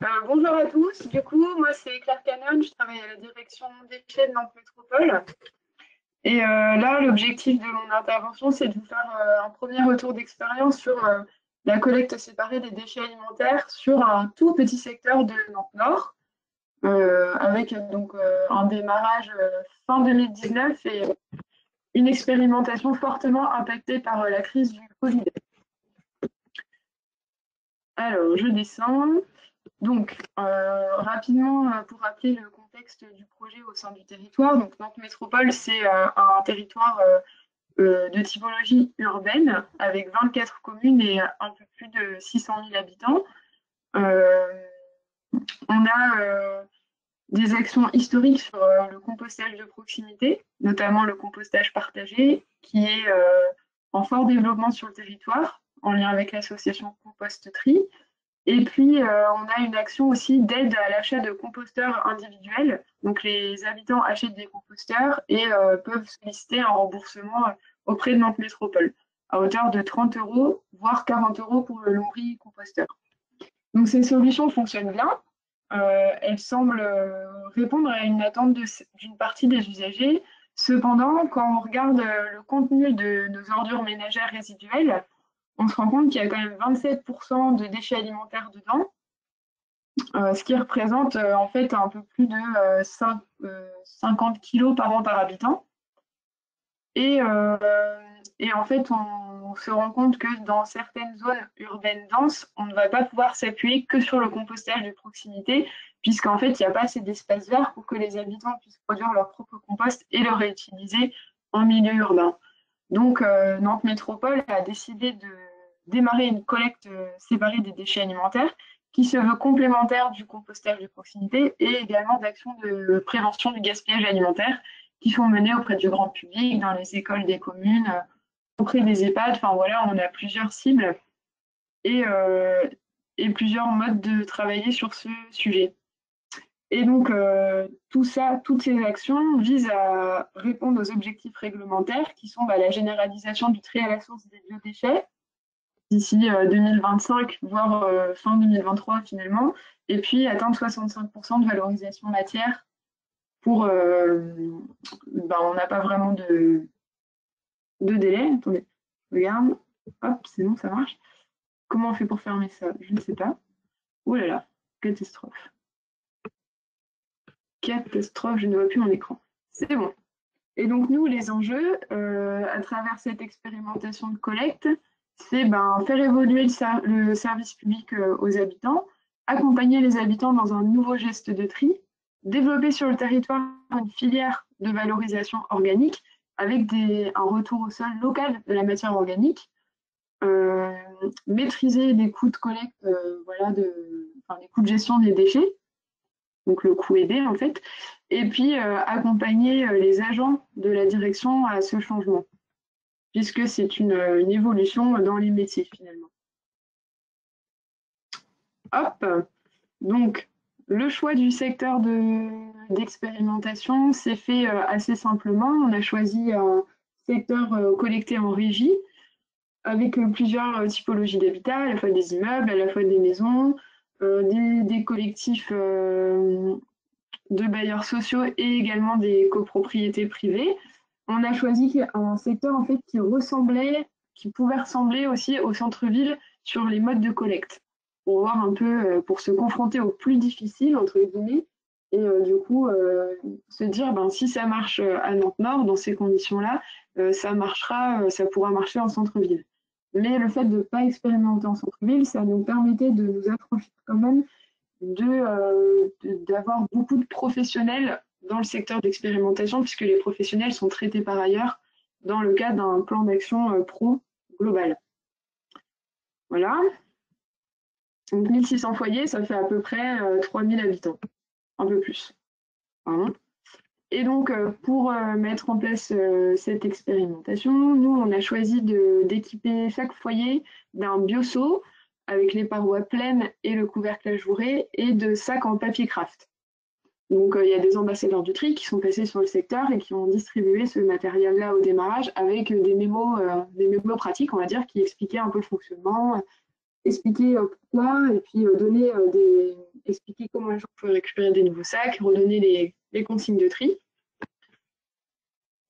Bonjour à tous, du coup, moi c'est Claire Cannon, je travaille à la direction déchets de Nantes Métropole. Et là, l'objectif de mon intervention, c'est de vous faire un premier retour d'expérience sur la collecte séparée des déchets alimentaires sur un tout petit secteur de Nantes Nord, avec donc un démarrage fin 2019 et une expérimentation fortement impactée par la crise du Covid. Alors, je descends. Donc, rapidement, pour rappeler le contexte du projet au sein du territoire, donc Nantes Métropole, c'est un territoire de typologie urbaine avec 24 communes et un peu plus de 600 000 habitants. Euh, on a des actions historiques sur le compostage de proximité, notamment le compostage partagé, qui est en fort développement sur le territoire, en lien avec l'association Compost Tri. Et puis, on a une action aussi d'aide à l'achat de composteurs individuels. Donc, les habitants achètent des composteurs et peuvent solliciter un remboursement auprès de Nantes Métropole à hauteur de 30 €, voire 40 € pour le lombric-composteur. Donc, ces solutions fonctionnent bien. Elles semblent répondre à une attente d'une partie des usagers. Cependant, quand on regarde le contenu de nos ordures ménagères résiduelles, on se rend compte qu'il y a quand même 27% de déchets alimentaires dedans, ce qui représente en fait un peu plus de 50 kilos par an par habitant. Et, en fait, on se rend compte que dans certaines zones urbaines denses, on ne va pas pouvoir s'appuyer que sur le compostage de proximité, puisqu'en fait, il n'y a pas assez d'espace vert pour que les habitants puissent produire leur propre compost et le réutiliser en milieu urbain. Donc, Nantes Métropole a décidé de démarrer une collecte séparée des déchets alimentaires qui se veut complémentaire du compostage de proximité et également d'actions de prévention du gaspillage alimentaire qui sont menées auprès du grand public, dans les écoles des communes, auprès des EHPAD. Enfin voilà, on a plusieurs cibles et, plusieurs modes de travailler sur ce sujet. Et donc, tout ça, toutes ces actions visent à répondre aux objectifs réglementaires qui sont la généralisation du tri à la source des biodéchets d'ici 2025, voire fin 2023 finalement, et puis atteindre 65% de valorisation matière pour... on n'a pas vraiment de délai. Attendez, regarde. Hop, c'est bon, ça marche. Comment on fait pour fermer ça? Je ne sais pas. Oh là là, catastrophe. Catastrophe, je ne vois plus mon écran. C'est bon. Et donc, nous, les enjeux, à travers cette expérimentation de collecte, c'est faire évoluer le service public aux habitants, accompagner les habitants dans un nouveau geste de tri, développer sur le territoire une filière de valorisation organique avec un retour au sol local de la matière organique, maîtriser les coûts de collecte, les coûts de gestion des déchets, donc le coût aidé en fait, et puis accompagner les agents de la direction à ce changement, puisque c'est une évolution dans les métiers finalement. Hop, donc le choix du secteur d'expérimentation s'est fait assez simplement. On a choisi un secteur collecté en régie, avec plusieurs typologies d'habitat, à la fois des immeubles, à la fois des maisons, des collectifs de bailleurs sociaux et également des copropriétés privées. On a choisi un secteur en fait qui pouvait ressembler aussi au centre-ville sur les modes de collecte, pour voir un peu, pour se confronter au plus difficile entre guillemets, et du coup se dire si ça marche à Nantes Nord dans ces conditions-là, ça pourra marcher en centre-ville. Mais le fait de ne pas expérimenter en centre-ville, ça nous permettait de nous affranchir quand même d'avoir beaucoup de professionnels dans le secteur d'expérimentation, puisque les professionnels sont traités par ailleurs dans le cadre d'un plan d'action pro global. Voilà. Donc 1600 foyers, ça fait à peu près 3000 habitants, un peu plus. Pardon. Et donc, pour mettre en place cette expérimentation, nous, on a choisi d'équiper chaque foyer d'un bioseau avec les parois pleines et le couvercle ajouré et de sacs en papier craft. Donc, il y a des ambassadeurs du tri qui sont passés sur le secteur et qui ont distribué ce matériel-là au démarrage avec des mémos pratiques, on va dire, qui expliquaient un peu le fonctionnement, expliquer pourquoi et puis donner expliquer comment les gens pouvaient récupérer des nouveaux sacs, redonner les consignes de tri.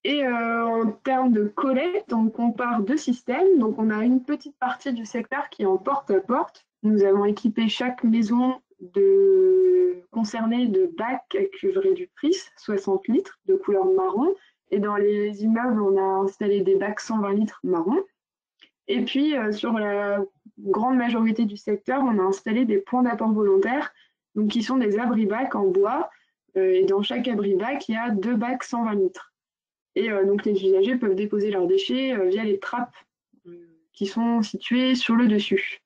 Et en termes de collecte, on compare deux systèmes. Donc, on a une petite partie du secteur qui est en porte-à-porte. Nous avons équipé chaque maison concernée de bacs à cuve réductrice, 60 litres, de couleur marron. Et dans les immeubles, on a installé des bacs 120 litres marron. Et puis, sur la grande majorité du secteur, on a installé des points d'apport volontaires, donc qui sont des abri-bacs en bois. Et dans chaque abri-bac, il y a 2 bacs 120 litres. Et donc les usagers peuvent déposer leurs déchets via les trappes qui sont situées sur le dessus.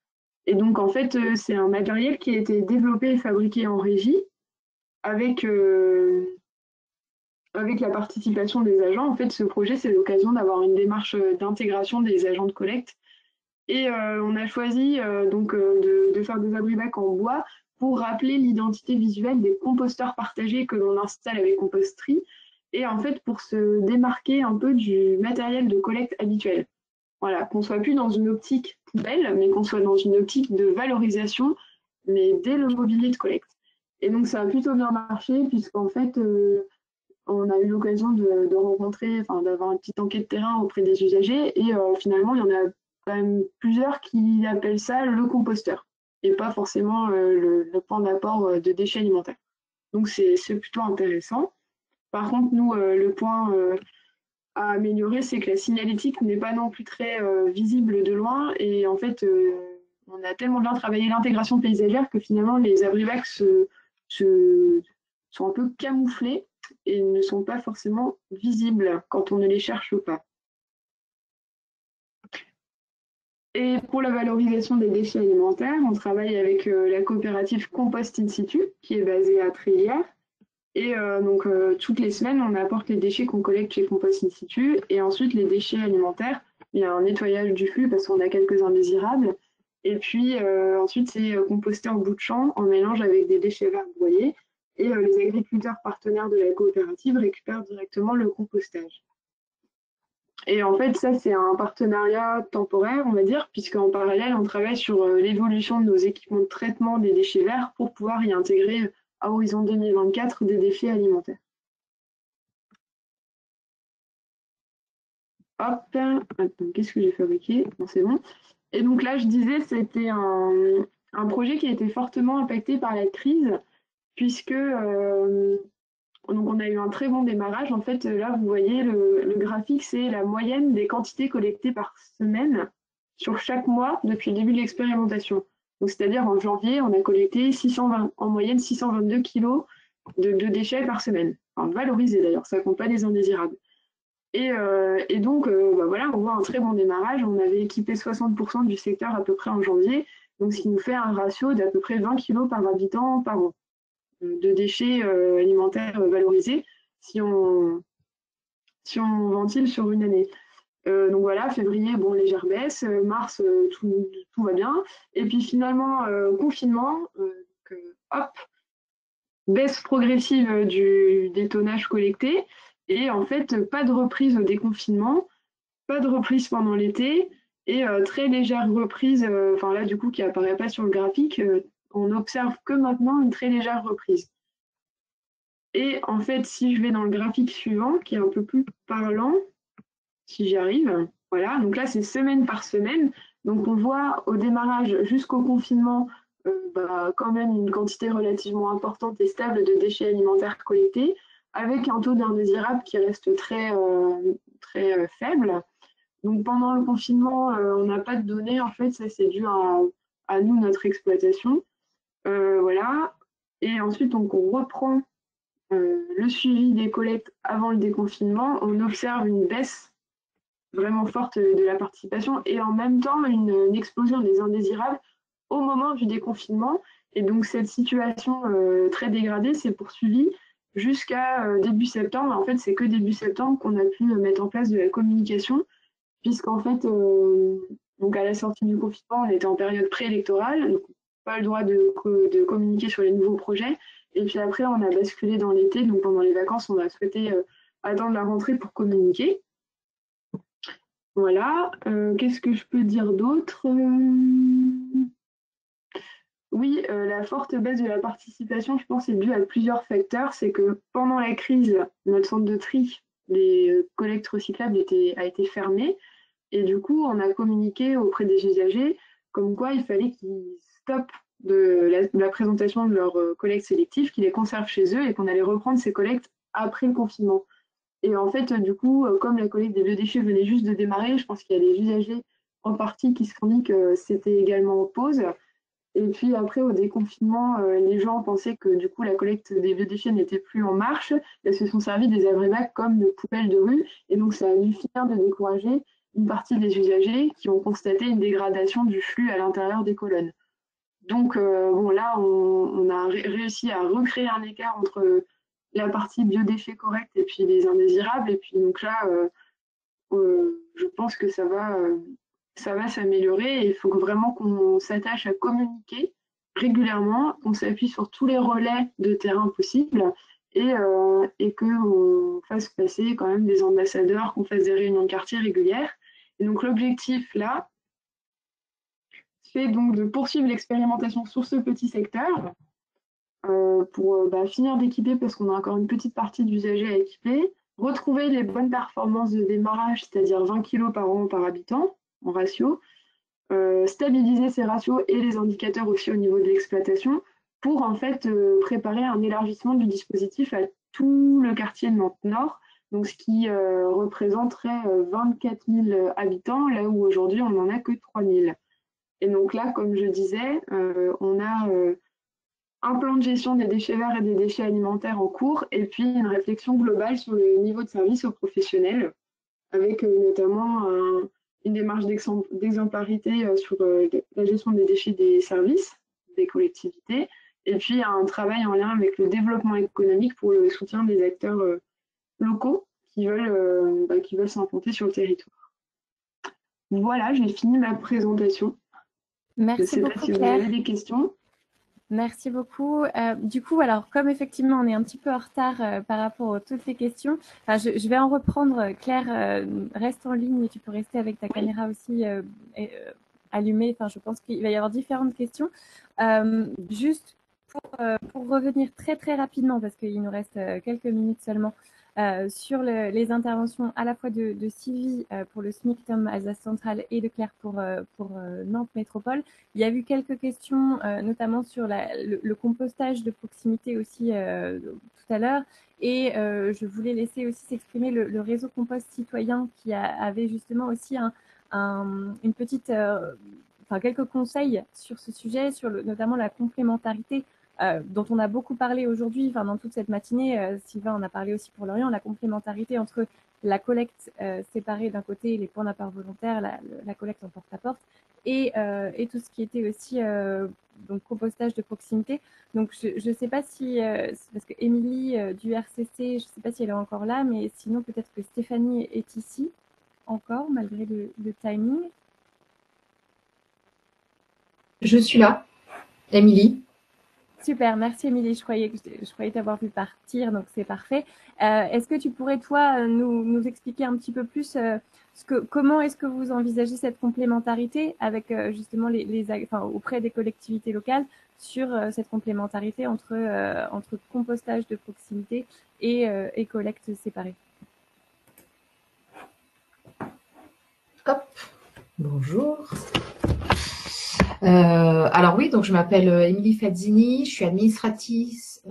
Et donc en fait, c'est un matériel qui a été développé et fabriqué en régie avec la participation des agents. En fait, ce projet, c'est l'occasion d'avoir une démarche d'intégration des agents de collecte. Et on a choisi de faire des abri-bacs en bois pour rappeler l'identité visuelle des composteurs partagés que l'on installe avec Composterie, et en fait pour se démarquer un peu du matériel de collecte habituel. Voilà, qu'on ne soit plus dans une optique poubelle, mais qu'on soit dans une optique de valorisation, mais dès le mobilier de collecte. Et donc ça a plutôt bien marché, puisqu'en fait, on a eu l'occasion de rencontrer, enfin d'avoir une petite enquête de terrain auprès des usagers, et finalement, il y en a quand même plusieurs qui appellent ça le composteur, et pas forcément le point d'apport de déchets alimentaires. Donc c'est plutôt intéressant. Par contre, nous, le point à améliorer, c'est que la signalétique n'est pas non plus très visible de loin. Et en fait, on a tellement bien travaillé l'intégration paysagère que finalement, les abri-bacs sont un peu camouflés et ne sont pas forcément visibles quand on ne les cherche pas. Et pour la valorisation des déchets alimentaires, on travaille avec la coopérative Compost In Situ, qui est basée à Trélières. Et donc, toutes les semaines, on apporte les déchets qu'on collecte chez Compost In Situ. Et ensuite, les déchets alimentaires, il y a un nettoyage du flux parce qu'on a quelques indésirables. Et puis, ensuite, c'est composté en bout de champ en mélange avec des déchets verts broyés. Et les agriculteurs partenaires de la coopérative récupèrent directement le compostage. Et en fait, ça, c'est un partenariat temporaire, on va dire, puisqu'en parallèle, on travaille sur l'évolution de nos équipements de traitement des déchets verts pour pouvoir y intégrer à horizon 2024 des déchets alimentaires. Hop, qu'est-ce que j'ai fabriqué? Bon, c'est bon. Et donc là, je disais, c'était un projet qui a été fortement impacté par la crise, puisque donc on a eu un très bon démarrage. En fait, là, vous voyez, le graphique, c'est la moyenne des quantités collectées par semaine sur chaque mois depuis le début de l'expérimentation. Donc, c'est-à-dire en janvier, on a collecté en moyenne 622 kilos de déchets par semaine. Enfin, valorisés d'ailleurs, ça ne compte pas les indésirables. Et donc, voilà, on voit un très bon démarrage. On avait équipé 60% du secteur à peu près en janvier, donc ce qui nous fait un ratio d'à peu près 20 kilos par habitant par an de déchets alimentaires valorisés si on ventile sur une année. Donc voilà, février, bon, légère baisse, mars, tout va bien. Et puis finalement, confinement, hop, baisse progressive des tonnages collectés. Et en fait, pas de reprise au déconfinement, pas de reprise pendant l'été, et très légère reprise, enfin là du coup qui apparaît pas sur le graphique, on observe que maintenant une très légère reprise. Et en fait, si je vais dans le graphique suivant, qui est un peu plus parlant, si j'y arrive, voilà, donc là c'est semaine par semaine, donc on voit au démarrage jusqu'au confinement quand même une quantité relativement importante et stable de déchets alimentaires collectés, avec un taux d'indésirables qui reste très faible. Donc pendant le confinement, on n'a pas de données, en fait, ça c'est dû à nous, notre exploitation. Voilà. Et ensuite, donc, on reprend le suivi des collectes avant le déconfinement. On observe une baisse vraiment forte de la participation et en même temps une explosion des indésirables au moment du déconfinement. Et donc cette situation très dégradée s'est poursuivie jusqu'à début septembre. En fait, c'est que début septembre qu'on a pu mettre en place de la communication, puisqu'en fait, donc à la sortie du confinement, on était en période préélectorale, donc pas le droit de communiquer sur les nouveaux projets. Et puis après, on a basculé dans l'été, donc pendant les vacances, on a souhaité attendre la rentrée pour communiquer. Voilà. Qu'est-ce que je peux dire d'autre? Oui, la forte baisse de la participation, je pense, est due à plusieurs facteurs. C'est que pendant la crise, notre centre de tri, les collectes recyclables a été fermé. Et du coup, on a communiqué auprès des usagers comme quoi il fallait qu'ils stoppent de la présentation de leurs collectes sélectives, qu'ils les conservent chez eux et qu'on allait reprendre ces collectes après le confinement. Et en fait, du coup, comme la collecte des biodéchets venait juste de démarrer, je pense qu'il y a des usagers en partie qui se sont dit que c'était également en pause. Et puis après, au déconfinement, les gens pensaient que du coup, la collecte des biodéchets n'était plus en marche. Elles se sont servis des agrébacs comme de poubelles de rue. Et donc, ça a dû finir de décourager une partie des usagers qui ont constaté une dégradation du flux à l'intérieur des colonnes. Donc, bon, là, on a réussi à recréer un écart entre la partie biodéchets correcte et puis les indésirables. Et puis, donc là, je pense que ça va s'améliorer et il faut vraiment qu'on s'attache à communiquer régulièrement, qu'on s'appuie sur tous les relais de terrain possibles et qu'on fasse passer quand même des ambassadeurs, qu'on fasse des réunions de quartier régulières. Et donc l'objectif là, c'est donc de poursuivre l'expérimentation sur ce petit secteur pour finir d'équiper parce qu'on a encore une petite partie d'usagers à équiper, retrouver les bonnes performances de démarrage, c'est-à-dire 20 kg par an par habitant en ratio, stabiliser ces ratios et les indicateurs aussi au niveau de l'exploitation pour en fait préparer un élargissement du dispositif à tout le quartier de Nantes Nord, donc ce qui représenterait 24 000 habitants, là où aujourd'hui on n'en a que 3 000. Et donc là, comme je disais, on a un plan de gestion des déchets verts et des déchets alimentaires en cours, et puis une réflexion globale sur le niveau de service aux professionnels, avec notamment une démarche d'exemplarité sur la gestion des déchets des services, des collectivités, et puis un travail en lien avec le développement économique pour le soutien des acteurs locaux qui veulent s'implanter sur le territoire. Voilà, j'ai fini ma présentation. Je ne Merci sais pas beaucoup, si vous Claire. avez des questions. Merci beaucoup. Du coup, alors, comme effectivement, on est un petit peu en retard par rapport à toutes les questions, enfin, je vais en reprendre. Claire, reste en ligne et tu peux rester avec ta Oui. caméra aussi allumée. Enfin, je pense qu'il va y avoir différentes questions. Juste pour revenir très, très rapidement, parce qu'il nous reste quelques minutes seulement, sur les interventions à la fois de Sylvie pour le SMICTOM Alsace Centrale et de Claire pour Nantes Métropole. Il y a eu quelques questions, notamment sur le compostage de proximité aussi tout à l'heure. Et je voulais laisser aussi s'exprimer le réseau compost citoyen qui avait justement aussi une petite, enfin quelques conseils sur ce sujet, sur notamment la complémentarité dont on a beaucoup parlé aujourd'hui, enfin dans toute cette matinée. Sylvain en a parlé aussi pour Lorient, la complémentarité entre la collecte séparée d'un côté, les points d'apport volontaire, la collecte en porte-à-porte, et tout ce qui était aussi donc compostage de proximité. Donc je ne sais pas si, parce que Émilie du RCC, je ne sais pas si elle est encore là, mais sinon peut-être que Stéphanie est ici encore, malgré le timing. Je suis là, Émilie. Super, merci Émilie. Je croyais t'avoir vu partir, donc c'est parfait. Est-ce que tu pourrais, toi, nous expliquer un petit peu plus comment est-ce que vous envisagez cette complémentarité avec justement auprès des collectivités locales sur cette complémentarité entre compostage de proximité et collecte séparée? Hop, bonjour. Alors oui, donc je m'appelle Émilie Fazzini, je suis administratrice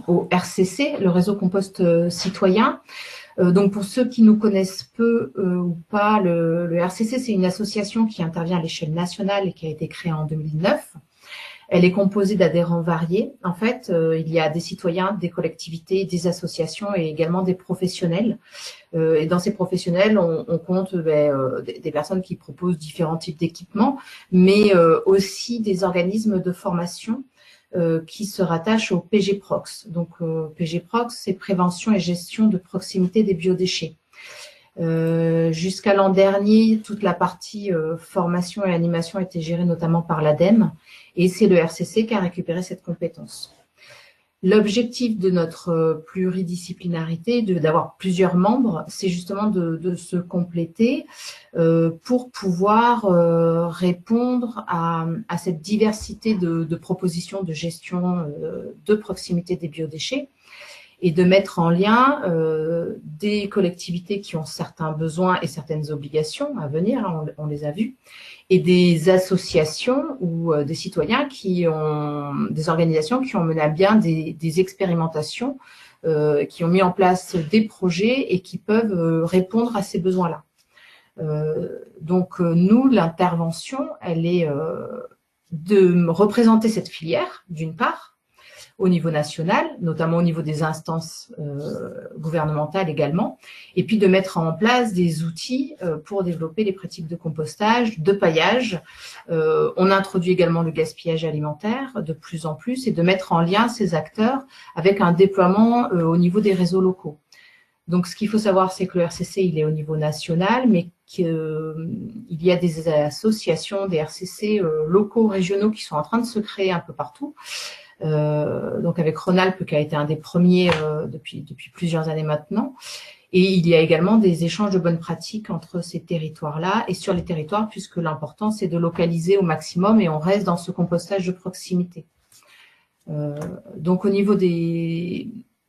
au RCC, le réseau compost citoyen. Donc pour ceux qui nous connaissent peu ou pas, le RCC, c'est une association qui intervient à l'échelle nationale et qui a été créée en 2009. Elle est composée d'adhérents variés. En fait, il y a des citoyens, des collectivités, des associations et également des professionnels. Et dans ces professionnels, on compte des personnes qui proposent différents types d'équipements, mais aussi des organismes de formation qui se rattachent au PGProx. Donc, PGProx, c'est prévention et gestion de proximité des biodéchets. Jusqu'à l'an dernier, toute la partie formation et animation était gérée notamment par l'ADEME, et c'est le RCC qui a récupéré cette compétence. L'objectif de notre pluridisciplinarité, d'avoir plusieurs membres, c'est justement de se compléter pour pouvoir répondre à cette diversité de propositions de gestion de proximité des biodéchets et de mettre en lien des collectivités qui ont certains besoins et certaines obligations à venir, hein, on les a vus, et des associations ou des citoyens des organisations qui ont mené à bien des expérimentations, qui ont mis en place des projets et qui peuvent répondre à ces besoins-là. Donc nous, l'intervention, elle est de représenter cette filière, d'une part, au niveau national, notamment au niveau des instances gouvernementales également, et puis de mettre en place des outils pour développer les pratiques de compostage, de paillage. On introduit également le gaspillage alimentaire de plus en plus et de mettre en lien ces acteurs avec un déploiement au niveau des réseaux locaux. Donc, ce qu'il faut savoir, c'est que le RCC, il est au niveau national, mais qu'il y a des associations, des RCC locaux, régionaux qui sont en train de se créer un peu partout. Donc avec Rhône-Alpes qui a été un des premiers depuis plusieurs années maintenant. Et il y a également des échanges de bonnes pratiques entre ces territoires-là et sur les territoires, puisque l'important, c'est de localiser au maximum et on reste dans ce compostage de proximité. Donc au niveau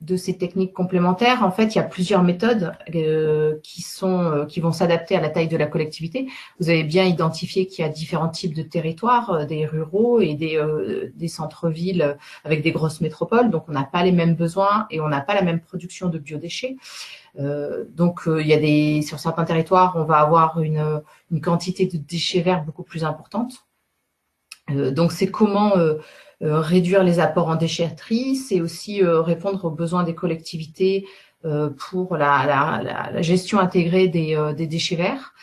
de ces techniques complémentaires, en fait, il y a plusieurs méthodes qui vont s'adapter à la taille de la collectivité. Vous avez bien identifié qu'il y a différents types de territoires, des ruraux et des centres-villes avec des grosses métropoles. Donc, on n'a pas les mêmes besoins et on n'a pas la même production de biodéchets. Donc, il y a sur certains territoires, on va avoir une quantité de déchets verts beaucoup plus importante. Donc, c'est comment réduire les apports en déchetterie, c'est aussi répondre aux besoins des collectivités pour la gestion intégrée des déchets verts.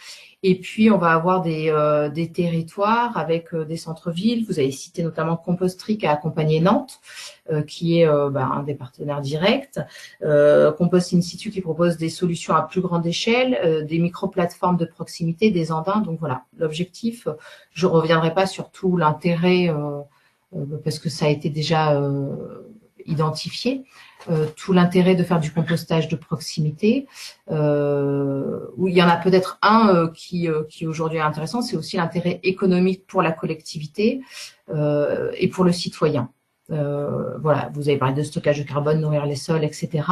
Et puis, on va avoir des territoires avec des centres-villes. Vous avez cité notamment Composterie qui a accompagné Nantes, qui est un des partenaires directs. Compost in situ qui propose des solutions à plus grande échelle, des micro-plateformes de proximité, des andins. Donc voilà, l'objectif, je ne reviendrai pas sur tout l'intérêt parce que ça a été déjà identifié, tout l'intérêt de faire du compostage de proximité. Où il y en a peut-être un qui aujourd'hui est intéressant, c'est aussi l'intérêt économique pour la collectivité et pour le citoyen. Voilà, vous avez parlé de stockage de carbone, nourrir les sols, etc.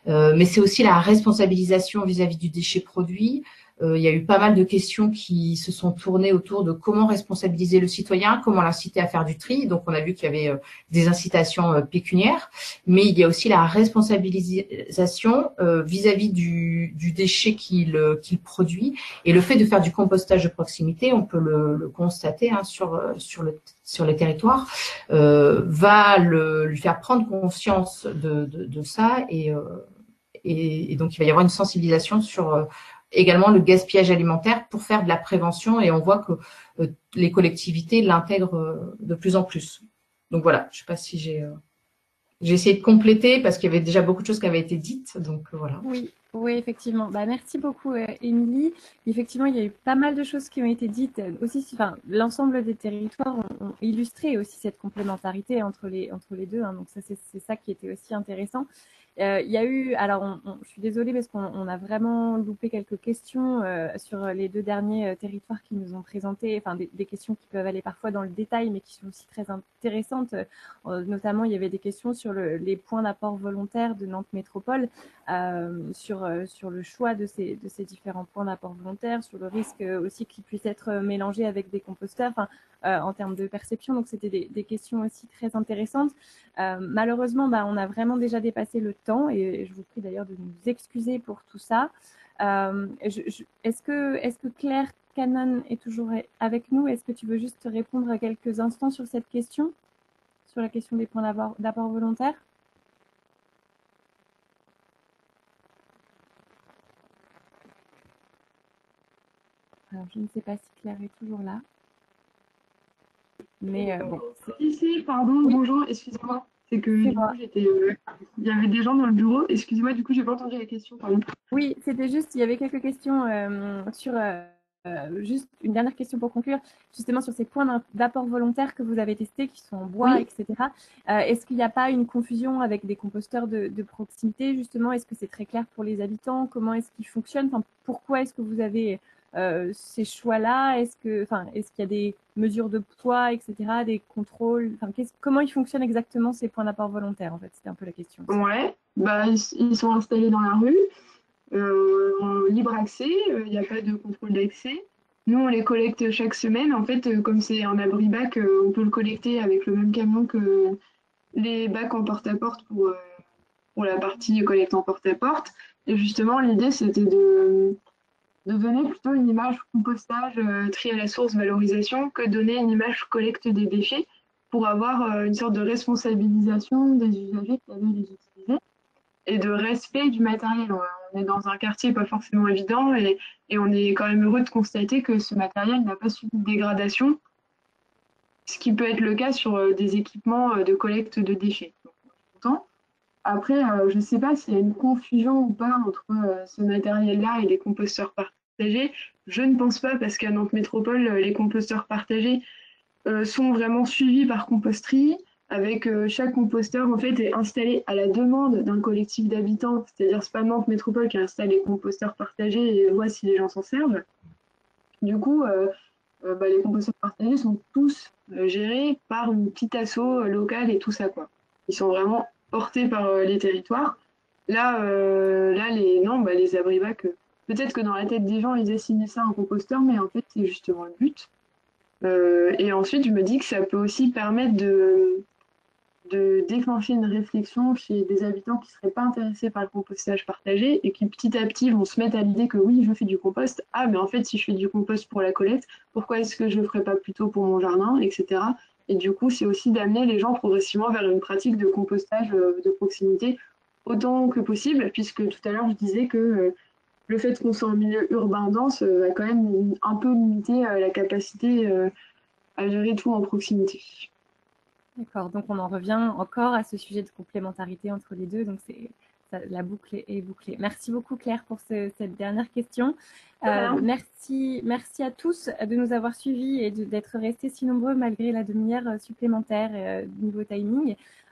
Mais c'est aussi la responsabilisation vis-à-vis du déchet produit. Il y a eu pas mal de questions qui se sont tournées autour de comment responsabiliser le citoyen, comment l'inciter à faire du tri. Donc, on a vu qu'il y avait des incitations pécuniaires, mais il y a aussi la responsabilisation vis-à-vis du déchet qu'il produit. Et le fait de faire du compostage de proximité, on peut le constater hein, sur les territoires, va lui faire prendre conscience de ça et donc il va y avoir une sensibilisation sur également le gaspillage alimentaire pour faire de la prévention et on voit que les collectivités l'intègrent de plus en plus. Donc voilà, je ne sais pas si j'ai essayé de compléter parce qu'il y avait déjà beaucoup de choses qui avaient été dites. Donc voilà. Oui, effectivement. Merci beaucoup, Émilie. Effectivement, il y a eu pas mal de choses qui ont été dites. Aussi, l'ensemble des territoires ont illustré aussi cette complémentarité entre les deux. Hein. Donc ça, c'est ça qui était aussi intéressant. Il y a eu, alors je suis désolée parce qu'on a vraiment loupé quelques questions sur les deux derniers territoires qui nous ont présenté, enfin des questions qui peuvent aller parfois dans le détail mais qui sont aussi très intéressantes. Notamment, il y avait des questions sur les points d'apport volontaire de Nantes Métropole, sur le choix de ces différents points d'apport volontaire, sur le risque aussi qu'ils puissent être mélangés avec des composteurs, en termes de perception. Donc, c'était des questions aussi très intéressantes. Malheureusement, on a vraiment déjà dépassé le temps et je vous prie d'ailleurs de nous excuser pour tout ça. Est-ce que Claire Canon est toujours avec nous? Est-ce que tu veux juste répondre à quelques instants sur cette question, sur la question des points d'apport volontaire? Alors, je ne sais pas si Claire est toujours là. Mais bon. Ici, pardon, oui. Bonjour, excusez-moi. C'est que du coup, il y avait des gens dans le bureau. Excusez-moi, du coup, j'ai pas entendu la question. Pardon. Oui, c'était juste, il y avait quelques questions sur juste une dernière question pour conclure, justement sur ces points d'apport volontaire que vous avez testés, qui sont en bois, Oui. etc. Est-ce qu'il n'y a pas une confusion avec des composteurs de proximité, justement? Est-ce que c'est très clair pour les habitants? Comment est-ce qu'ils fonctionnent? Enfin, pourquoi est-ce que vous avez ces choix-là? Est-ce qu'il y a des mesures de poids, etc., des contrôles? Enfin, comment ils fonctionnent exactement ces points d'apport volontaire, en fait? C'était un peu la question aussi. Ouais, bah, ils sont installés dans la rue, en libre accès, il n'y a pas de contrôle d'accès. Nous, on les collecte chaque semaine. En fait, comme c'est un abri-bac, on peut le collecter avec le même camion que les bacs en porte-à-porte pour la partie collecte en porte-à-porte. Et justement, l'idée, c'était de donner plutôt une image compostage, tri à la source, valorisation, que donner une image collecte des déchets pour avoir une sorte de responsabilisation des usagers qui allaient les utiliser et de respect du matériel. On est dans un quartier pas forcément évident et on est quand même heureux de constater que ce matériel n'a pas subi de dégradation, ce qui peut être le cas sur des équipements de collecte de déchets. Donc, on est content. Après, je ne sais pas s'il y a une confusion ou pas entre ce matériel-là et les composteurs partagés. Je ne pense pas parce qu'à Nantes Métropole, les composteurs partagés sont vraiment suivis par composterie, avec chaque composteur en fait est installé à la demande d'un collectif d'habitants, c'est-à-dire c'est pas Nantes Métropole qui installe les composteurs partagés et voit si les gens s'en servent. Du coup, bah, les composteurs partagés sont tous gérés par une petite asso locale et tout ça quoi. Ils sont vraiment portés par les territoires. Là non, bah, les abri-bacs, peut-être que dans la tête des gens ils assignaient ça à un composteur, mais en fait c'est justement le but. Et ensuite, je me dis que ça peut aussi permettre de déclencher une réflexion chez des habitants qui ne seraient pas intéressés par le compostage partagé et qui petit à petit vont se mettre à l'idée que oui, je fais du compost. Ah, mais en fait, si je fais du compost pour la collecte, pourquoi est-ce que je ne le ferais pas plutôt pour mon jardin, etc. Et du coup, c'est aussi d'amener les gens progressivement vers une pratique de compostage de proximité autant que possible, puisque tout à l'heure, je disais que le fait qu'on soit en milieu urbain dense va quand même un peu limiter la capacité à gérer tout en proximité. D'accord, donc on en revient encore à ce sujet de complémentarité entre les deux, donc la boucle est bouclée. Merci beaucoup Claire pour cette dernière question. Merci à tous de nous avoir suivis et d'être restés si nombreux malgré la demi-heure supplémentaire niveau timing.